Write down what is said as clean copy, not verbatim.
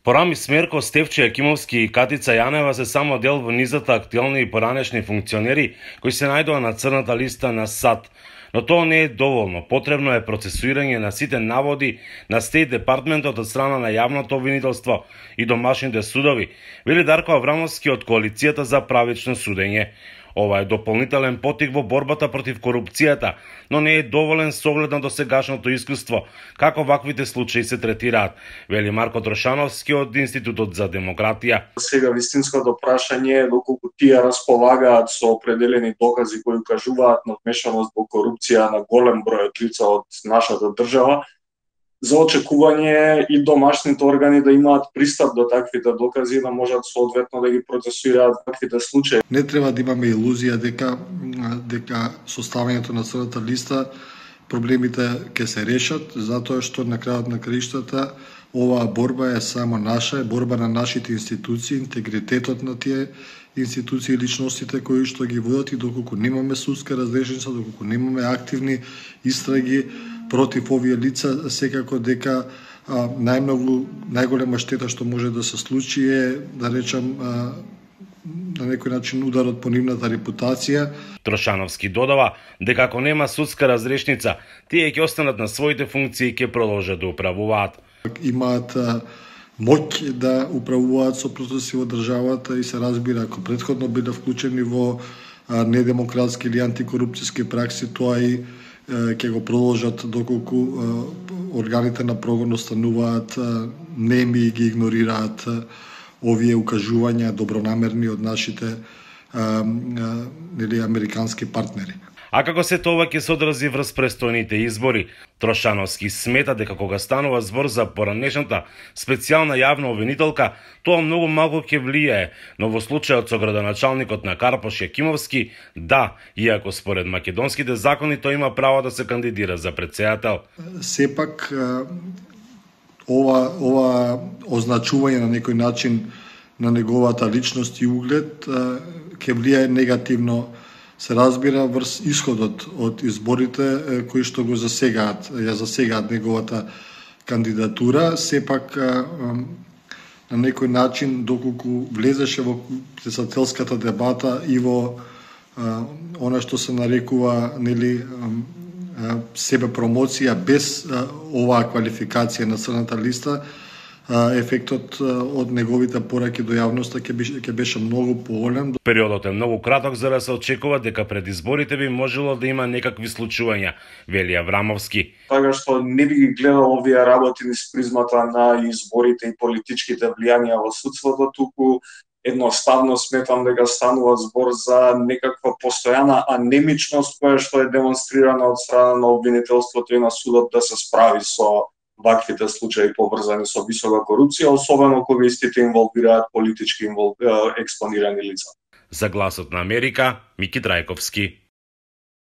Порами Смерко, Стефче Јакимовски и Катица Јанева се само дел во низата актуелни и поранешни функционери кои се најдоа на црната листа на САД. Но тоа не е доволно. Потребно е процесуирање на сите наводи на Стејт департментот од страна на јавното обвинителство и домашните судови, вели Дарко Аврамовски од Коалицијата за правично судење. Ова е дополнителен потик во борбата против корупцијата, но не е доволен со оглед на досегашното искуство, како ваквите случаи се третираат, вели Марко Трошановски од Институтот за демократија. Сега вистинското прашање е доколку тие располагаат со определени докази кои укажуваат на вмешаност во корупција на голем број од лица од нашата држава. За очекување и домашните органи да имаат пристап до таквите докази, да можат соодветно да ги процесуираат таквите случаи. Не треба да имаме илузија дека составањето на црната листа проблемите ќе се решат, затоа што на крајот на краиштата оваа борба е само наша, е борба на нашите институции, интегритетот на тие институции и личностите кои што ги водат, и доколку немаме судска разрешница, доколку немаме активни истраги против овие лица, секако дека најголема штета што може да се случи е, да речам, на некој начин ударот по нивната репутација. Трошановски додава дека ако нема судска разрешница, тие ќе останат на своите функции и ќе продолжат да управуваат. Имаат моќ да управуваат со процеси во државата и се разбира, ако претходно биле вклучени во недемократски или антикорупцијски пракси, тоа и ќе го продолжат доколку органите на прогон остануваат неми и ги игнорираат овие укажувања добронамерни од нашите американски партнери. А како се тоа ќе се одрази врз престојните избори? Трошановски смета дека кога станува збор за поранешната специјална јавна обвинителка, тоа многу малку ќе влијае, но во случајот со градоначалникот на Карпош Јакимовски, да, иако според македонските закони тој има право да се кандидира за претседател. Сепак ова означување на некој начин на неговата личност и углед ќе влијае негативно, се разбира, врз исходот од изборите кои што го засегаат неговата кандидатура. Сепак на некој начин, доколку влезеше во претседателската дебата и во она што се нарекува себе промоција без оваа квалификација на црната листа, ефектот од неговите пораки до јавноста ќе беше многу поголем. Периодот е многу краток за да се очекува дека пред изборите би можело да има некакви случувања, вели Аврамовски. Така што не би ги гледал овие работи низ призмата на изборите и политичките влијанија во судството, туку едноставно сметам дека станува збор за некаква постојана анемичност која што е демонстрирана од страна на обвинителството и на судот да се справи со ваквите случаи поврзани со висока корупција, особено кога истите инволвираат политички експонирани лица. За Гласот на Америка, Мики Трајковски.